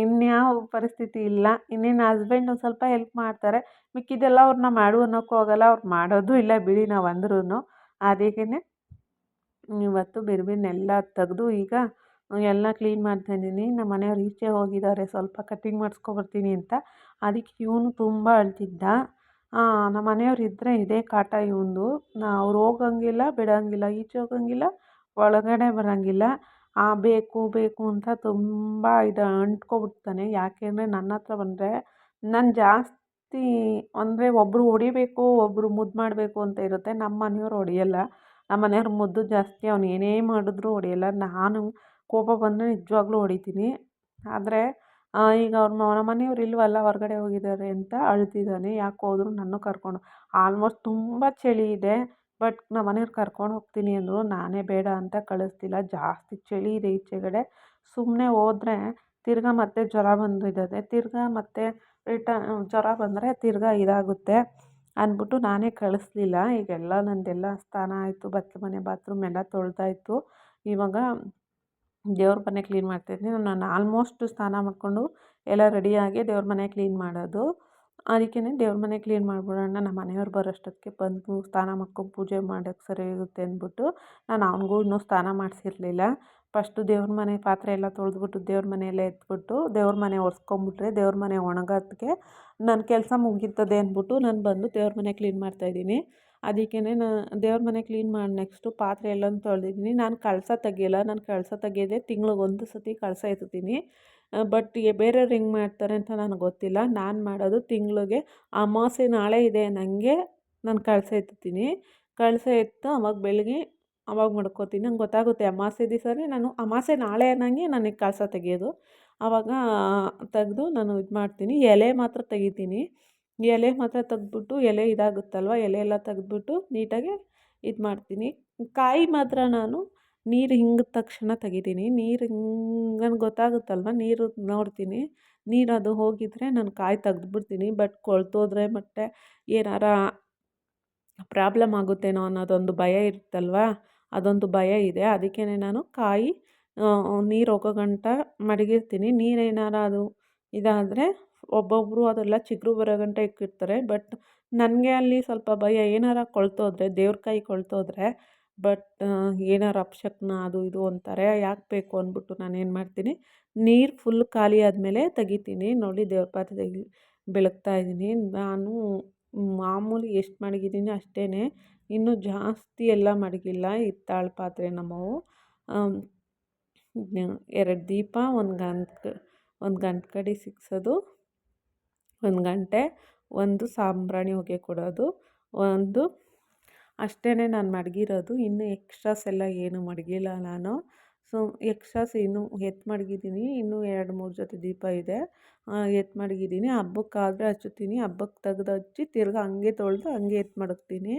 ಇನ್ಯಾವ ಪರಿಸ್ಥಿತಿ ಇಲ್ಲ. ಇನ್ನೇನು ಹಸ್ಬೆಂಡ್ ಒಂದು ಸ್ವಲ್ಪ ಹೆಲ್ಪ್ ಮಾಡ್ತಾರೆ. ಮಿಕ್ಕಿದ್ದೆಲ್ಲ ಅವ್ರನ್ನ ಮಾಡು ಅನ್ನೋಕ್ಕೂ ಹೋಗಲ್ಲ, ಅವ್ರು ಮಾಡೋದು ಇಲ್ಲ ಬಿಡಿ ನಾವು ಅಂದ್ರೂ. ಅದಕ್ಕೇ ಇವತ್ತು ಬಿರ್ಬಿನೆಲ್ಲ ತೆಗೆದು ಈಗ ಎಲ್ಲ ಕ್ಲೀನ್ ಮಾಡ್ತಾಯಿದ್ದೀನಿ. ನಮ್ಮ ಮನೆಯವ್ರು ಈಚೆ ಹೋಗಿದ್ದಾರೆ ಸ್ವಲ್ಪ ಕಟ್ಟಿಂಗ್ ಮಾಡಿಸ್ಕೊಬರ್ತೀನಿ ಅಂತ. ಅದಕ್ಕೆ ಇವನು ತುಂಬ ಅಳ್ತಿದ್ದ. ನಮ್ಮ ಮನೆಯವ್ರು ಇದ್ದರೆ ಇದೇ ಕಾಟ ಇವಂದು. ಅವ್ರು ಹೋಗಂಗಿಲ್ಲ, ಬಿಡೋಂಗಿಲ್ಲ, ಈಚೆ ಹೋಗಂಗಿಲ್ಲ, ಒಳಗಡೆ ಬರೋಂಗಿಲ್ಲ. ಬೇಕು ಬೇಕು ಅಂತ ತುಂಬ ಅಂಟ್ಕೊಬಿಡ್ತಾನೆ. ಯಾಕೆಂದರೆ ನನ್ನ ಹತ್ರ ಬಂದರೆ ನಾನು ಜಾಸ್ತಿ ಅಂದರೆ ಒಬ್ಬರು ಹೊಡಿಬೇಕು, ಒಬ್ಬರು ಮುದ್ದು ಮಾಡಬೇಕು ಅಂತ ಇರುತ್ತೆ. ನಮ್ಮ ಮನೆಯವ್ರು ಹೊಡೆಯಲ್ಲ. ನಮ್ಮ ಮನೆಯವ್ರು ಮುದ್ದು ಜಾಸ್ತಿ. ಅವ್ನು ಏನೇ ಮಾಡಿದ್ರೂ ಹೊಡೆಯಲ್ಲ. ನಾನು ಕೋಪ ಬಂದರೆ ನಿಜವಾಗ್ಲೂ ಹೊಡಿತೀನಿ. ಆದರೆ ಈಗ ನಮ್ಮ ಮನೆಯವ್ರು ಇಲ್ವಲ್ಲ, ಹೊರಗಡೆ ಹೋಗಿದ್ದಾರೆ ಅಂತ ಅಳ್ತಿದ್ದಾನೆ. ಯಾಕೆ ಹೋದ್ರು ನನ್ನೂ ಕರ್ಕೊಂಡು. ಆಲ್ಮೋಸ್ಟ್ ತುಂಬ ಚಳಿ ಇದೆ. ಬಟ್ ನಮ್ಮ ಮನೆಯವ್ರು ಕರ್ಕೊಂಡು ಹೋಗ್ತೀನಿ ಅಂದರು. ನಾನೇ ಬೇಡ ಅಂತ ಕಳಿಸ್ತಿಲ್ಲ. ಜಾಸ್ತಿ ಚಳಿ ಇದೆ ಈಚೆಗಡೆ. ಸುಮ್ಮನೆ ಹೋದ್ರೆ ತಿರ್ಗಾ ಮತ್ತೆ ಜ್ವರ ಬಂದಿದ್ದದೆ. ತಿರ್ಗಾ ಮತ್ತೆ ಜ್ವರ ಬಂದರೆ ತಿರ್ಗಾ ಇದಾಗುತ್ತೆ ಅಂದ್ಬಿಟ್ಟು ನಾನೇ ಕಳಿಸ್ಲಿಲ್ಲ. ಈಗೆಲ್ಲ ನಂದೆಲ್ಲ ಸ್ನಾನ ಆಯಿತು, ಬಚ್ಚಲು ಮನೆ ಬಾತ್ರೂಮ್ ಎಲ್ಲ ತೊಳೆದಾಯ್ತು. ಇವಾಗ ದೇವ್ರ ಮನೆ ಕ್ಲೀನ್ ಮಾಡ್ತಾಯಿದ್ದೀನಿ. ನಾನು ಆಲ್ಮೋಸ್ಟ್ ಸ್ನಾನ ಮಾಡಿಕೊಂಡು ಎಲ್ಲ ರೆಡಿಯಾಗಿ ದೇವ್ರ ಮನೆ ಕ್ಲೀನ್ ಮಾಡೋದು. ಅದಕ್ಕೇ ದೇವ್ರ ಮನೆ ಕ್ಲೀನ್ ಮಾಡಿಬಿಡೋಣ, ನಮ್ಮ ಮನೆಯವ್ರು ಬರೋಷ್ಟೊತ್ತಿಗೆ ಬಂದು ಸ್ನಾನ ಮಾಡ್ಕೊಂಡು ಪೂಜೆ ಮಾಡೋಕ್ಕೆ ಸರಿ ಇರುತ್ತೆ ಅಂದ್ಬಿಟ್ಟು ನಾನು ಅವನಿಗೂ ಇನ್ನೂ ಸ್ನಾನ ಮಾಡಿಸಿರ್ಲಿಲ್ಲ. ಫಸ್ಟು ದೇವ್ರ ಮನೆ ಪಾತ್ರೆ ಎಲ್ಲ ತೊಳೆದ್ಬಿಟ್ಟು ದೇವ್ರ ಮನೆಯೆಲ್ಲ ಎತ್ಬಿಟ್ಟು ದೇವ್ರ ಮನೆ ಒರೆಸ್ಕೊಂಬಿಟ್ರೆ ದೇವ್ರ ಮನೆ ಒಣಗೋದಕ್ಕೆ ನನ್ನ ಕೆಲಸ ಮುಗೀತದೆ ಅಂದ್ಬಿಟ್ಟು ನಾನು ಬಂದು ದೇವ್ರ ಮನೆ ಕ್ಲೀನ್ ಮಾಡ್ತಾಯಿದ್ದೀನಿ. ಅದಕ್ಕೇ ದೇವ್ರ ಮನೆ ಕ್ಲೀನ್ ಮಾಡಿ ನೆಕ್ಸ್ಟು ಪಾತ್ರೆ ಎಲ್ಲನೂ ತೊಳೆದಿದ್ದೀನಿ. ನಾನು ಕಳಸ ತೆಗಿಯಲ್ಲ. ನಾನು ಕಳಸ ತೆಗೆಯೋದೇ ತಿಂಗ್ಳಿಗೆ ಒಂದು ಸತಿ ಕಳಸ ಎತ್ತುತ್ತೀನಿ. ಬಟ್ ಬೇರೆಯವ್ರು ಹೆಂಗೆ ಮಾಡ್ತಾರೆ ಅಂತ ನನಗೆ ಗೊತ್ತಿಲ್ಲ. ನಾನು ಮಾಡೋದು ತಿಂಗಳಿಗೆ ಅಮಾವಾಸ್ಯೆ ನಾಳೆ ಇದೆ ಅನ್ನಂಗೆ ನಾನು ಕಳಸ ಎತ್ತುತ್ತೀನಿ. ಕಳಸ ಎತ್ತು ಅವಾಗ ಬೆಳಗ್ಗೆ ಅವಾಗ ಮಡ್ಕೋತೀನಿ. ನಂಗೆ ಗೊತ್ತಾಗುತ್ತೆ ಅಮಾವಾಸ್ಯೆ ದಿವಸನೇ ನಾನು ಅಮಾವಾಸ್ಯೆ ನಾಳೆ ಅನ್ನಂಗೆ ನನಗೆ ಕಳಸ ತೆಗೆಯೋದು. ಆವಾಗ ತೆಗೆದು ನಾನು ಇದು ಮಾಡ್ತೀನಿ. ಎಲೆ ಮಾತ್ರ ತೆಗಿತೀನಿ. ಎಲೆ ಮಾತ್ರ ತೆಗೆದ್ಬಿಟ್ಟು ಎಲೆ ಇದಾಗುತ್ತಲ್ವ, ಎಲೆ ಎಲ್ಲ ತೆಗೆದ್ಬಿಟ್ಟು ನೀಟಾಗಿ ಇದು ಮಾಡ್ತೀನಿ. ಕಾಯಿ ಮಾತ್ರ ನಾನು ನೀರು ಹಿಂಗಿದ ತಕ್ಷಣ ತೆಗಿತೀನಿ. ನೀರು ನನಗೆ ಗೊತ್ತಾಗುತ್ತಲ್ವ, ನೀರು ನೋಡ್ತೀನಿ. ನೀರು ಅದು ಹೋಗಿದ್ರೆ ನಾನು ಕಾಯಿ ತೆಗೆದ್ಬಿಡ್ತೀನಿ. ಬಟ್ ಕೊಳ್ತೋದ್ರೆ ಮತ್ತೆ ಏನಾರ ಪ್ರಾಬ್ಲಮ್ ಆಗುತ್ತೇನೋ ಅನ್ನೋದೊಂದು ಭಯ ಇರುತ್ತಲ್ವ, ಅದೊಂದು ಭಯ ಇದೆ. ಅದಕ್ಕೇ ನಾನು ಕಾಯಿ ನೀರು ಹೋಗೋ ಗಂಟ ಮಡಗಿರ್ತೀನಿ. ನೀರೇನಾರ ಅದು ಇದಾದರೆ ಒಬ್ಬೊಬ್ಬರು ಅದೆಲ್ಲ ಚಿಗುರು ಬರೋ ಗಂಟ ಇಕ್ಕಿರ್ತಾರೆ. ಬಟ್ ನನಗೆ ಅಲ್ಲಿ ಸ್ವಲ್ಪ ಭಯ, ಏನಾರ ಕೊಳ್ತೋದ್ರೆ, ದೇವ್ರ ಕಾಯಿ ಕೊಳ್ತೋದ್ರೆ ಬಟ್ ಏನಾರ ಅಪಶಕುನ ಅದು ಇದು ಅಂತಾರೆ. ಯಾಕೆ ಬೇಕು ಅಂದ್ಬಿಟ್ಟು ನಾನೇನು ಮಾಡ್ತೀನಿ, ನೀರು ಫುಲ್ ಖಾಲಿ ಆದಮೇಲೆ ತೆಗಿತೀನಿ. ನೋಡಿ ದೇವ್ರ ಪಾತ್ರೆ ಬೆಳಗ್ತಾ ಇದ್ದೀನಿ. ನಾನು ಮಾಮೂಲಿ ಎಷ್ಟು ಮಡಗಿದ್ದೀನಿ ಅಷ್ಟೇ, ಇನ್ನೂ ಜಾಸ್ತಿ ಎಲ್ಲ ಮಡಗಿಲ್ಲ. ಹಿತ್ತಾಳೆ ಪಾತ್ರೆ ನಮ್ಮವು. 2 ದೀಪ, ಒಂದು ಗಂಟು ಕಡ್ಡಿ ಸಿಕ್ಸೋದು, 1 ಗಂಟೆ, ಒಂದು ಸಾಂಬ್ರಾಣಿ ಹೊಗೆ ಕೊಡೋದು, ಒಂದು ಅಷ್ಟೇ ನಾನು ಮಡಗಿರೋದು. ಇನ್ನು ಎಕ್ಸ್ಟ್ರಾಸ್ ಎಲ್ಲ ಏನು ಮಡಗಿಲ್ಲ ನಾನು. ಸೊ ಎಕ್ಸ್ಟ್ರಾಸ್ ಇನ್ನೂ ಎತ್ತು ಮಡಗಿದ್ದೀನಿ. ಇನ್ನೂ 2-3 ಜೊತೆ ದೀಪ ಇದೆ, ಎತ್ತು ಮಡಗಿದ್ದೀನಿ. ಹಬ್ಬಕ್ಕಾದರೆ ಹಚ್ಚುತ್ತೀನಿ. ಹಬ್ಬಕ್ಕೆ ತೆಗ್ದು ಹಚ್ಚಿ ತಿರ್ಗಿ ಹಂಗೆ ತೊಳೆದು ಹಂಗೆ ಎತ್ತು ಮಡಗ್ತೀನಿ.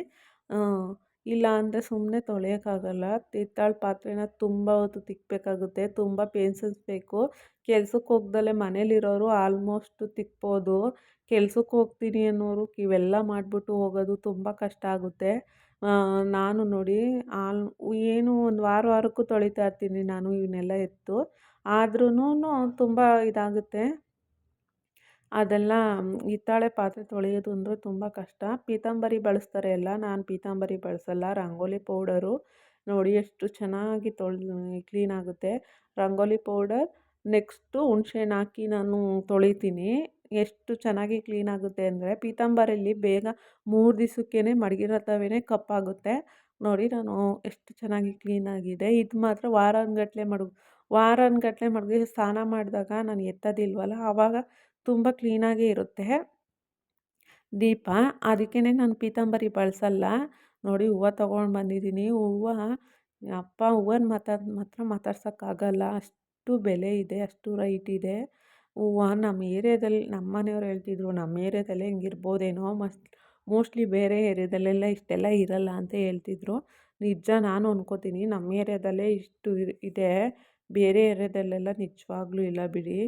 ಇಲ್ಲ ಅಂದರೆ ಸುಮ್ಮನೆ ತೊಳೆಯೋಕ್ಕಾಗಲ್ಲ. ಹಿತ್ತಾಳೆ ಪಾತ್ರೆನ ತುಂಬ ಹೊತ್ತು ತಿಕ್ಕಬೇಕಾಗುತ್ತೆ, ತುಂಬ ಪೇನ್ಸನ್ಸ್ ಬೇಕು. ಕೆಲ್ಸಕ್ಕೆ ಹೋಗ್ದಲೇ ಮನೇಲಿರೋರು ಆಲ್ಮೋಸ್ಟ್ ತಿಕ್ಬೋದು. ಕೆಲ್ಸಕ್ಕೆ ಹೋಗ್ತೀನಿ ಅನ್ನೋರು ಇವೆಲ್ಲ ಮಾಡಿಬಿಟ್ಟು ಹೋಗೋದು ತುಂಬ ಕಷ್ಟ ಆಗುತ್ತೆ. ನಾನು ನೋಡಿ ಏನು ಒಂದು ವಾರಕ್ಕೂ ತೊಳಿತಾ ಇರ್ತೀನಿ ನಾನು ಇವನ್ನೆಲ್ಲ ಎತ್ತು. ಆದ್ರೂ ತುಂಬ ಇದಾಗುತ್ತೆ. ಅದೆಲ್ಲ ಹಿತ್ತಾಳೆ ಪಾತ್ರೆ ತೊಳೆಯೋದು ಅಂದರೆ ತುಂಬ ಕಷ್ಟ. ಪೀತಾಂಬರಿ ಬಳಸ್ತಾರೆ ಎಲ್ಲ, ನಾನು ಪೀತಾಂಬರಿ ಬಳಸಲ್ಲ. ರಂಗೋಲಿ ಪೌಡರು ನೋಡಿ ಎಷ್ಟು ಚೆನ್ನಾಗಿ ಕ್ಲೀನಾಗುತ್ತೆ ರಂಗೋಲಿ ಪೌಡರ್. ನೆಕ್ಸ್ಟು ಹುಣ್ಸೆಹಣ್ಣು ಹಾಕಿ ನಾನು ತೊಳಿತೀನಿ. ಎಷ್ಟು ಚೆನ್ನಾಗಿ ಕ್ಲೀನಾಗುತ್ತೆ ಅಂದರೆ ಪೀತಾಂಬರಿಯಲ್ಲಿ ಬೇಗ 3 ದಿವಸಕ್ಕೇ ಮಡಗಿರೋ ತವೇ ಕಪ್ಪಾಗುತ್ತೆ. ನೋಡಿ ನಾನು ಎಷ್ಟು ಚೆನ್ನಾಗಿ ಕ್ಲೀನಾಗಿದೆ. ಇದು ಮಾತ್ರ ವಾರಾನುಗಟ್ಲೆ ಮಡಗಿ ಸ್ನಾನ ಮಾಡಿದಾಗ ನಾನು ಎತ್ತೋದಿಲ್ವಲ್ಲ, ಆವಾಗ ತುಂಬ ಕ್ಲೀನಾಗೇ ಇರುತ್ತೆ. ದೀಪ. ಅದಕ್ಕೇ ನಾನು ಪೀತಾಂಬರಿ ಬಳಸಲ್ಲ. ನೋಡಿ ಹೂವು ತೊಗೊಂಡು ಬಂದಿದ್ದೀನಿ. ಹೂವು ಅಪ್ಪ ಹೂವನ್ನ ಮಾತ್ರ ಮಾತಾಡ್ಸೋಕ್ಕಾಗಲ್ಲ, ಅಷ್ಟು ಬೆಲೆ ಇದೆ, ಅಷ್ಟು ರೈಟ್ ಇದೆ. ಹೂವು ನಮ್ಮ ಏರಿಯಾದಲ್ಲಿ ನಮ್ಮ ಮನೆಯವ್ರು ಹೇಳ್ತಿದ್ರು, ನಮ್ಮ ಏರಿಯಾದಲ್ಲೇ ಹಿಂಗಿರ್ಬೋದೇನೋ, ಮೋಸ್ಟ್ಲಿ ಬೇರೆ ಏರಿಯಾದಲ್ಲೆಲ್ಲ ಇಷ್ಟೆಲ್ಲ ಇರಲ್ಲ ಅಂತ ಹೇಳ್ತಿದ್ರು. ನಿಜ ನಾನು ಅನ್ಕೋತೀನಿ, ನಮ್ಮ ಏರಿಯಾದಲ್ಲೇ ಇಷ್ಟು ಇದೆ, ಬೇರೆ ಏರಿಯಾದಲ್ಲೆಲ್ಲ ನಿಜವಾಗ್ಲೂ ಇಲ್ಲ ಬಿಡಿ,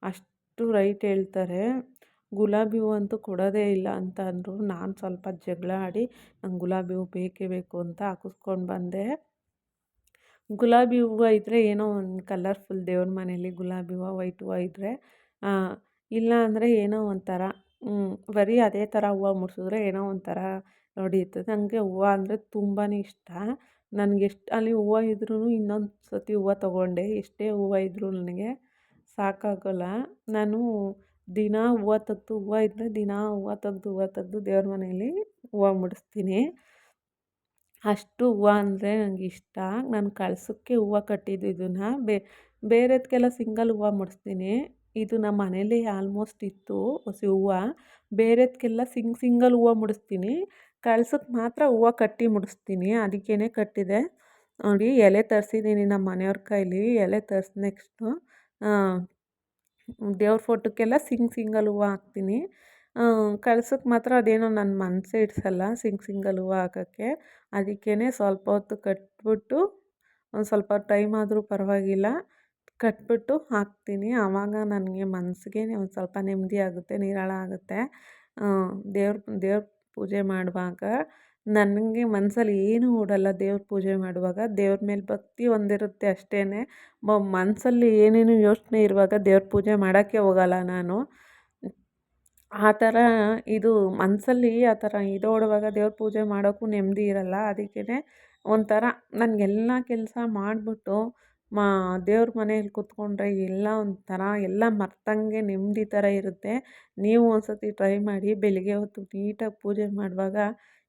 ಅಷ್ಟು ರೈಟ್ ಹೇಳ್ತಾರೆ. ಗುಲಾಬಿ ಹೂವು ಅಂತೂ ಕೊಡೋದೇ ಇಲ್ಲ ಅಂತ ಅಂದರು. ನಾನು ಸ್ವಲ್ಪ ಜಗಳ ಆಡಿ ನಂಗೆ ಗುಲಾಬಿ ಹೂವು ಬೇಕೇ ಬೇಕು ಅಂತ ಹಾಕಿಸ್ಕೊಂಡು ಬಂದೆ. ಗುಲಾಬಿ ಹೂವು ಇದ್ದರೆ ಏನೋ ಒಂದು ಕಲರ್ಫುಲ್ ದೇವ್ರ ಮನೇಲಿ ಗುಲಾಬಿ ಹೂವು, ವೈಟ್ ಹೂವು ಇದ್ದರೆ, ಇಲ್ಲ ಅಂದರೆ ಏನೋ ಒಂಥರ ಬರೀ ಅದೇ ಥರ ಹೂವು ಮುಡಿಸಿದ್ರೆ ಏನೋ ಒಂಥರ ನೋಡಿರ್ತದೆ. ನನಗೆ ಹೂವು ಅಂದರೆ ತುಂಬಾ ಇಷ್ಟ. ನನಗೆ ಎಷ್ಟು ಅಲ್ಲಿ ಹೂವು ಇದ್ರೂ ಇನ್ನೊಂದು ಸತಿ ಹೂವು ತೊಗೊಂಡೆ, ಎಷ್ಟೇ ಹೂವು ಇದ್ದರೂ ನನಗೆ ಸಾಕಾಗೋಲ್ಲ. ನಾನು ದಿನ ಹೂವು ತೆಗ್ದು, ಹೂವು ಇದ್ದರೆ ದಿನ ಹೂವು ತೆಗ್ದು ದೇವ್ರ ಮನೆಯಲ್ಲಿ ಹೂವು ಮುಡಿಸ್ತೀನಿ. ಅಷ್ಟು ಹೂವು ಅಂದರೆ ನನಗೆ ಇಷ್ಟ. ನಾನು ಕಳಸಕ್ಕೆ ಹೂವು ಕಟ್ಟಿದ್ದು ಇದನ್ನು ಬೇರೆದಕ್ಕೆಲ್ಲ ಸಿಂಗಲ್ ಹೂವು ಮುಡಿಸ್ತೀನಿ. ಇದು ನಮ್ಮ ಮನೇಲಿ ಆಲ್ಮೋಸ್ಟ್ ಇತ್ತು ಹೊಸ ಹೂವು. ಬೇರೆದಕ್ಕೆಲ್ಲ ಸಿಂಗಲ್ ಹೂವು ಮುಡಿಸ್ತೀನಿ, ಕಳ್ಸಕ್ಕೆ ಮಾತ್ರ ಹೂವು ಕಟ್ಟಿ ಮುಡಿಸ್ತೀನಿ. ಅದಕ್ಕೇ ಕಟ್ಟಿದೆ ನೋಡಿ. ಎಲೆ ತರಿಸಿದ್ದೀನಿ ನಮ್ಮ ಮನೆಯವ್ರ ಕೈಲಿ, ಎಲೆ ತರಿಸಿ ನೆಕ್ಸ್ಟು ದೇವ್ರ ಫೋಟೋಕ್ಕೆಲ್ಲ ಸಿಂಗಲ್ ಹೂವು ಹಾಕ್ತೀನಿ. ಕಳ್ಸಕ್ಕೆ ಮಾತ್ರ ಅದೇನೋ ನನ್ನ ಮನಸ್ಸೇ ಇಡ್ಸಲ್ಲ ಸಿಂಗಲ್ ಹೂವು ಹಾಕೋಕ್ಕೆ. ಅದಕ್ಕೇ ಸ್ವಲ್ಪ ಹೊತ್ತು ಕಟ್ಬಿಟ್ಟು, ಒಂದು ಸ್ವಲ್ಪ ಟೈಮ್ ಆದರೂ ಪರವಾಗಿಲ್ಲ, ಕಟ್ಬಿಟ್ಟು ಹಾಕ್ತೀನಿ. ಆವಾಗ ನನಗೆ ಮನಸ್ಸಿಗೆ ಒಂದು ಸ್ವಲ್ಪ ನೆಮ್ಮದಿ ಆಗುತ್ತೆ, ನಿರಾಳ ಆಗುತ್ತೆ. ದೇವ್ರ ಪೂಜೆ ಮಾಡುವಾಗ ನನಗೆ ಮನಸ್ಸಲ್ಲಿ ಏನೂ ಓಡಲ್ಲ. ದೇವ್ರ ಪೂಜೆ ಮಾಡುವಾಗ ದೇವ್ರ ಮೇಲೆ ಭಕ್ತಿ ಒಂದಿರುತ್ತೆ ಅಷ್ಟೇ. ಮನಸ್ಸಲ್ಲಿ ಏನೇನು ಯೋಚನೆ ಇರುವಾಗ ದೇವ್ರ ಪೂಜೆ ಮಾಡೋಕ್ಕೆ ಹೋಗಲ್ಲ ನಾನು. ಆ ಥರ ಇದು ಮನಸ್ಸಲ್ಲಿ ಆ ಥರ ಓಡುವಾಗ ದೇವ್ರ ಪೂಜೆ ಮಾಡೋಕ್ಕೂ ನೆಮ್ಮದಿ ಇರಲ್ಲ. ಅದಕ್ಕೇ ಒಂಥರ ನನಗೆಲ್ಲ ಕೆಲಸ ಮಾಡಿಬಿಟ್ಟು ದೇವ್ರ ಮನೇಲಿ ಕೂತ್ಕೊಂಡ್ರೆ ಎಲ್ಲ ಒಂಥರ ಎಲ್ಲ ಮರ್ತಂಗೆ ನೆಮ್ಮದಿ ಥರ ಇರುತ್ತೆ. ನೀವು ಒಂದು ಸತಿ ಟ್ರೈ ಮಾಡಿ. ಬೆಳಿಗ್ಗೆ ಹೊತ್ತು ನೀಟಾಗಿ ಪೂಜೆ ಮಾಡುವಾಗ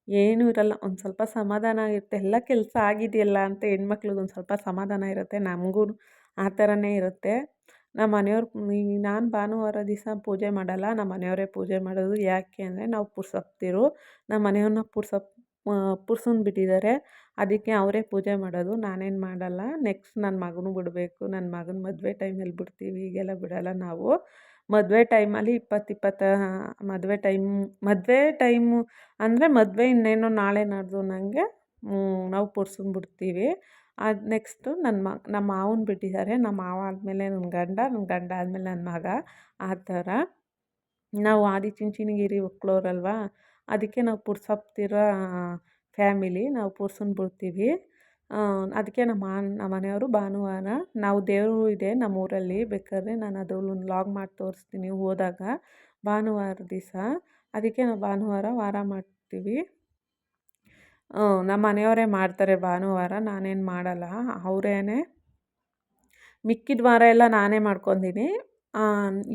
ಏನೂ ಇರಲ್ಲ, ಒಂದು ಸ್ವಲ್ಪ ಸಮಾಧಾನ ಇರುತ್ತೆ. ಎಲ್ಲ ಕೆಲಸ ಆಗಿದೆಯಲ್ಲ ಅಂತ ಹೆಣ್ಮಕ್ಳಿಗೆ ಒಂದು ಸ್ವಲ್ಪ ಸಮಾಧಾನ ಇರುತ್ತೆ, ನಮಗೂ ಆ ಥರನೇ ಇರುತ್ತೆ. ನಮ್ಮ ಮನೆಯವ್ರು ನಾನು ಭಾನುವಾರ ದಿವಸ ಪೂಜೆ ಮಾಡಲ್ಲ, ನಮ್ಮ ಮನೆಯವರೇ ಪೂಜೆ ಮಾಡೋದು. ಯಾಕೆ ಅಂದರೆ ನಾವು ಪುರ್ಸೊಪ್ತಿರು, ನಮ್ಮ ಮನೆಯವ್ರನ್ನ ಪುರ್ಸೊಂದು ಬಿಟ್ಟಿದ್ದಾರೆ, ಅದಕ್ಕೆ ಅವರೇ ಪೂಜೆ ಮಾಡೋದು, ನಾನೇನು ಮಾಡಲ್ಲ. ನೆಕ್ಸ್ಟ್ ನನ್ನ ಮಗನೂ ಬಿಡಬೇಕು, ನನ್ನ ಮಗನ ಮದುವೆ ಟೈಮಲ್ಲಿ ಬಿಡ್ತೀವಿ, ಈಗೆಲ್ಲ ಬಿಡಲ್ಲ ನಾವು. ಮದುವೆ ಟೈಮಲ್ಲಿ ಮದುವೆ ಟೈಮು ಅಂದರೆ ಮದುವೆ ಇನ್ನೇನೋ ನಾಳೆ ನಾಡ್ದು ನನಗೆ ನಾವು ಪುರ್ಸೊಂದು ಬಿಡ್ತೀವಿ. ಅದು ನೆಕ್ಸ್ಟು ನಮ್ಮ ಮಾವನ ಬಿಟ್ಟಿದ್ದಾರೆ. ನಮ್ಮ ಮಾವ ಆದಮೇಲೆ ನನ್ನ ಗಂಡ ಆದಮೇಲೆ ನನ್ನ ಮಗ. ಆ ಥರ ನಾವು ಆದಿಚುಂಚನಗಿರಿ ಒಕ್ಲೋರಲ್ವಾ, ಅದಕ್ಕೆ ನಾವು ಪುರ್ಸೊಪ್ತಿರೋ ಫ್ಯಾಮಿಲಿ, ನಾವು ಪುರ್ಸೊಂದು ಬಿಡ್ತೀವಿ. ಅದಕ್ಕೆ ನಮ್ಮ ಮನೆಯವರು ಭಾನುವಾರ, ನಾವು ದೇವರು ಇದೆ ನಮ್ಮೂರಲ್ಲಿ, ಬೇಕಾದ್ರೆ ನಾನು ಅದು ಒಂದು ವ್ಲಾಗ್ ಮಾಡಿ ತೋರಿಸ್ತೀನಿ ಹೋದಾಗ, ಭಾನುವಾರ ದಿವಸ. ಅದಕ್ಕೆ ನಾವು ಭಾನುವಾರ ವಾರ ಮಾಡ್ತೀವಿ. ನಮ್ಮ ಮನೆಯವರೇ ಮಾಡ್ತಾರೆ ಭಾನುವಾರ, ನಾನೇನು ಮಾಡಲ್ಲ. ಅವರೇನೆ ಮಿಕ್ಕಿದ ವಾರ ಎಲ್ಲ ನಾನೇ ಮಾಡ್ಕೊತೀನಿ.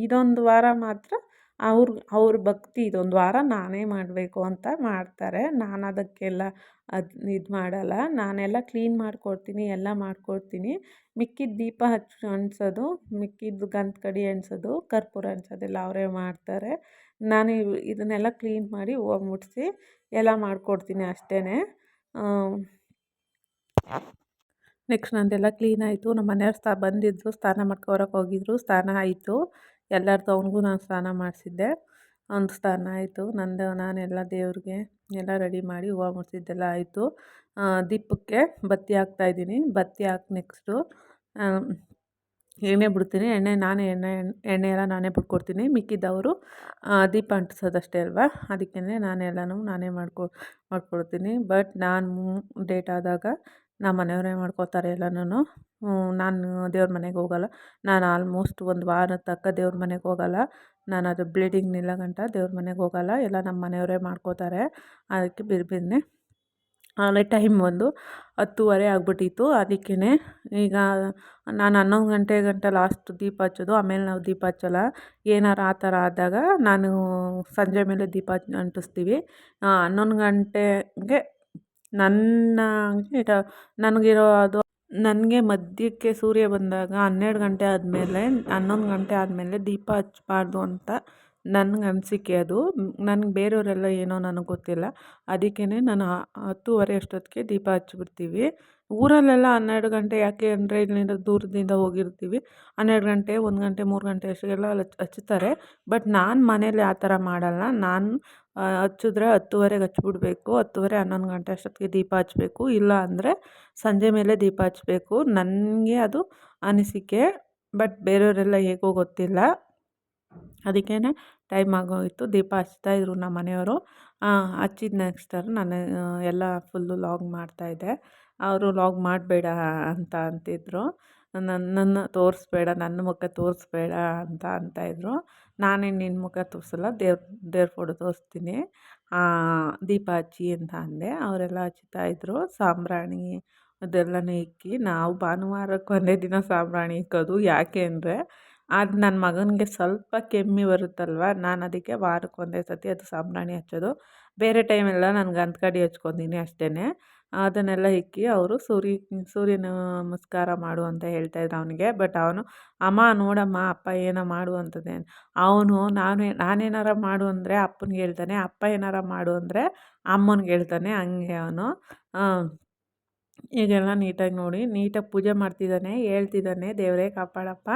ಇದೊಂದು ವಾರ ಮಾತ್ರ ಅವ್ರ ಭಕ್ತಿ, ಇದೊಂದು ವಾರ ನಾನೇ ಮಾಡಬೇಕು ಅಂತ ಮಾಡ್ತಾರೆ. ನಾನು ಅದಕ್ಕೆಲ್ಲ ಇದು ಮಾಡಲ್ಲ. ನಾನೆಲ್ಲ ಕ್ಲೀನ್ ಮಾಡಿಕೊಡ್ತೀನಿ, ಎಲ್ಲ ಮಾಡಿಕೊಡ್ತೀನಿ. ಮಿಕ್ಕಿದ ದೀಪ ಅಂಟಿಸೋದು, ಮಿಕ್ಕಿದ್ದು ಗಂಧ ಕಡ್ಡಿ ಅಂಟಿಸೋದು, ಕರ್ಪೂರ ಅಂಟಿಸೋದೆಲ್ಲ ಅವರೇ ಮಾಡ್ತಾರೆ. ನಾನು ಇದನ್ನೆಲ್ಲ ಕ್ಲೀನ್ ಮಾಡಿ ಹೂವು ಮುಡಿಸಿ ಎಲ್ಲ ಮಾಡಿಕೊಡ್ತೀನಿ ಅಷ್ಟೇ. ನೆಕ್ಸ್ಟ್ ನಂದೆಲ್ಲ ಕ್ಲೀನ್ ಆಯಿತು. ನಮ್ಮ ಮನೆಯವ್ರು ಬಂದಿದ್ದರು, ಸ್ನಾನ ಮಾಡ್ಕೊಬರಕ್ಕೆ ಹೋಗಿದ್ರು, ಸ್ನಾನ ಆಯಿತು ಎಲ್ಲರದು. ಅವ್ನಿಗೂ ನಾನು ಸ್ನಾನ ಮಾಡಿಸಿದ್ದೆ, ಒಂದು ಸ್ನಾನ ಆಯಿತು ನಂದು. ನಾನೆಲ್ಲ ದೇವ್ರಿಗೆ ಎಲ್ಲ ರೆಡಿ ಮಾಡಿ ಹೂವು ಮುಡಿಸಿದ್ದೆಲ್ಲ ಆಯಿತು. ದೀಪಕ್ಕೆ ಬತ್ತಿ ಹಾಕ್ತಾಯಿದ್ದೀನಿ. ಬತ್ತಿ ಹಾಕಿ ನೆಕ್ಸ್ಟು ಎಣ್ಣೆ ಬಿಡ್ತೀನಿ. ಎಣ್ಣೆ ಎಲ್ಲ ನಾನೇ ಬಿಟ್ಕೊಡ್ತೀನಿ. ಮಿಕ್ಕಿದ್ದವರು ದೀಪ ಅಂಟಿಸೋದಷ್ಟೇ ಅಲ್ವಾ, ಅದಕ್ಕೇ ನಾನೆಲ್ಲನೂ ನಾನೇ ಮಾಡ್ಕೊಡ್ತೀನಿ. ಬಟ್ ನಾನು ಡೇಟ್ ಆದಾಗ ನಮ್ಮ ಮನೆಯವರೇ ಮಾಡ್ಕೊತಾರೆ ಎಲ್ಲನೂ. ನಾನು ದೇವ್ರ ಮನೆಗೆ ಹೋಗಲ್ಲ. ನಾನು ಆಲ್ಮೋಸ್ಟ್ ಒಂದು ವಾರದ ತನಕ ದೇವ್ರ ಮನೆಗೆ ಹೋಗಲ್ಲ. ನಾನು ಅದು ಬ್ಲೀಡಿಂಗ್ ನಿಲ್ಲೋ ಗಂಟ ದೇವ್ರ ಮನೆಗೆ ಹೋಗಲ್ಲ, ಎಲ್ಲ ನಮ್ಮ ಮನೆಯವರೇ ಮಾಡ್ಕೋತಾರೆ. ಅದಕ್ಕೆ ಬಿರ್ಬಿರ್ನೆ ಆಮೇಲೆ ಟೈಮ್ ಒಂದು 10:30 ಆಗಿಬಿಟ್ಟಿತ್ತು. ಅದಕ್ಕೇ ಈಗ ನಾನು 11 ಗಂಟೆ ಗಂಟ ಲಾಸ್ಟ್ ದೀಪ ಹಚ್ಚೋದು, ಆಮೇಲೆ ನಾವು ದೀಪ ಹಚ್ಚಲ್ಲ. ಏನಾರು ಆ ಥರ ಆದಾಗ ನಾನು ಸಂಜೆ ಮೇಲೆ ದೀಪ ಅಂಟಿಸ್ತೀವಿ. 11 ಗಂಟೆಗೆ ನನಗಿರೋ ಅದು ನನಗೆ ಮಧ್ಯಕ್ಕೆ ಸೂರ್ಯ ಬಂದಾಗ 12 ಗಂಟೆ ಆದಮೇಲೆ 11 ಗಂಟೆ ಆದಮೇಲೆ ದೀಪ ಹಚ್ಚಬಾರ್ದು ಅಂತ ನನಗೆ ಅನಿಸಿಕೆ ಅದು. ನನಗೆ ಬೇರೆಯವರೆಲ್ಲ ಏನೋ ನನಗೆ ಗೊತ್ತಿಲ್ಲ. ಅದಕ್ಕೇ ನಾನು 10:30 ಅಷ್ಟೊತ್ತಿಗೆ ದೀಪ ಹಚ್ಚಿಬಿಡ್ತೀವಿ. ಊರಲ್ಲೆಲ್ಲ 12 ಗಂಟೆ, ಯಾಕೆ ಅಂದರೆ ಇಲ್ಲಿಂದ ದೂರದಿಂದ ಹೋಗಿರ್ತೀವಿ. 12 ಗಂಟೆ, 1 ಗಂಟೆ, 3 ಗಂಟೆ ಅಷ್ಟೊತ್ತಿಗೆಲ್ಲ ಹಚ್ತಾರೆ. ಬಟ್ ನಾನು ಮನೇಲಿ ಆ ಥರ ಮಾಡಲ್ಲ. ನಾನು ಹಚ್ಚಿದ್ರೆ 10:30ಗೆ ಹಚ್ಬಿಡ್ಬೇಕು. 10:30, 11 ಗಂಟೆ ಅಷ್ಟೊತ್ತಿಗೆ ದೀಪ ಹಚ್ಚಬೇಕು. ಇಲ್ಲ ಅಂದರೆ ಸಂಜೆ ಮೇಲೆ ದೀಪ ಹಚ್ಚಬೇಕು. ನನಗೆ ಅದು ಅನಿಸಿಕೆ. ಬಟ್ ಬೇರೆಯವರೆಲ್ಲ ಹೇಗೋ ಗೊತ್ತಿಲ್ಲ. ಅದಕ್ಕೇ ಟೈಮ್ ಆಗೋಯಿತು. ದೀಪ ಹಚ್ತಾಯಿದ್ರು ನಮ್ಮ ಮನೆಯವರು. ಹಚ್ಚಿದ ನೆಕ್ಸ್ಟ್ ನಾನು ಎಲ್ಲ ಫುಲ್ಲು ಲಾಗ್ ಮಾಡ್ತಾಯಿದ್ದೆ. ಅವರು ಲಾಗ್ ಮಾಡಬೇಡ ಅಂತ ಅಂತಿದ್ರು. ನನ್ನನ್ನು ತೋರಿಸ್ಬೇಡ, ನನ್ನ ಮುಖ ತೋರಿಸ್ಬೇಡ ಅಂತಾಯಿದ್ರು. ನಾನೇನು ನಿನ್ನ ಮುಖ ತೋರಿಸಲ್ಲ, ದೇವ್ರ ಫೋಟೋ ತೋರಿಸ್ತೀನಿ, ದೀಪ ಹಚ್ಚಿ ಅಂತ ಅಂದೆ. ಅವರೆಲ್ಲ ಹಚ್ತಾಯಿದ್ರು. ಸಾಂಬ್ರಾಣಿ ಅದೆಲ್ಲನೂ ಇಕ್ಕಿ, ನಾವು ಭಾನುವಾರಕ್ಕೆ ಒಂದೇ ದಿನ ಸಾಂಬ್ರಾಣಿ ಇಕ್ಕೋದು. ಯಾಕೆ ಅಂದರೆ ಅದು ನನ್ನ ಮಗನಿಗೆ ಸ್ವಲ್ಪ ಕೆಮ್ಮು ಬರುತ್ತಲ್ವ, ನಾನು ಅದಕ್ಕೆ ವಾರಕ್ಕೆ ಒಂದೇ ಸತಿ ಅದು ಸಾಂಬ್ರಾಣಿ ಹಚ್ಚೋದು. ಬೇರೆ ಟೈಮೆಲ್ಲ ನಾನು ಗಂಧಕಡ್ಡಿ ಹಚ್ಕೊತೀನಿ ಅಷ್ಟೇ. ಅದನ್ನೆಲ್ಲ ಇಕ್ಕಿ ಅವರು ಸೂರ್ಯ ನಮಸ್ಕಾರ ಮಾಡು ಅಂತ ಹೇಳ್ತಾಯಿದ್ರು ಅವನಿಗೆ. ಬಟ್ ಅವನು ಅಮ್ಮ ನೋಡಮ್ಮ ಅಪ್ಪ ಏನೋ ಮಾಡು ಅಂತದೆ. ಅವನು ನಾನೇನಾರ ಮಾಡು ಅಂದರೆ ಅಪ್ಪನಿಗೆ ಹೇಳ್ತಾನೆ, ಅಪ್ಪ ಏನಾರ ಮಾಡು ಅಂದರೆ ಅಮ್ಮನಿಗೆ ಹೇಳ್ತಾನೆ. ಹಂಗೆ ಅವನು ಈಗೆಲ್ಲ ನೀಟಾಗಿ ನೋಡಿ, ನೀಟಾಗಿ ಪೂಜೆ ಮಾಡ್ತಿದ್ದಾನೆ, ಹೇಳ್ತಿದ್ದಾನೆ, ದೇವರೇ ಕಾಪಾಡಪ್ಪ,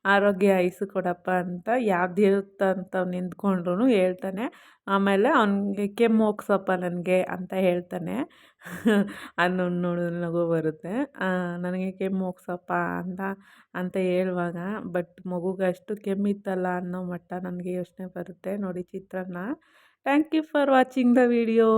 ಆರೋಗ್ಯ ಆಯುಸ್ಸು ಕೊಡಪ್ಪ ಅಂತ. ಯಾವ ದೇವತೆ ಅಂತ ನಿಂತ್ಕೊಂಡ್ರು ಹೇಳ್ತಾನೆ. ಆಮೇಲೆ ಅವನಿಗೆ ಕೆಮ್ಮು ಹೋಗ್ಸಪ್ಪ ನನಗೆ ಅಂತ ಹೇಳ್ತಾನೆ. ಅದು ನೋಡಿದ್ರೆ ನಗು ಬರುತ್ತೆ. ನನಗೆ ಕೆಮ್ಮು ಹೋಗ್ಸಪ್ಪ ಅಂತ ಹೇಳುವಾಗ, ಬಟ್ ಮಗುಗೆ ಅಷ್ಟು ಕೆಮ್ಮಿತ್ತಲ್ಲ ಅನ್ನೋ ಮಟ್ಟ ನನಗೆ ಯೋಚನೆ ಬರುತ್ತೆ ನೋಡಿ ಚಿತ್ರಾನ್ನ. Thank you for watching the video.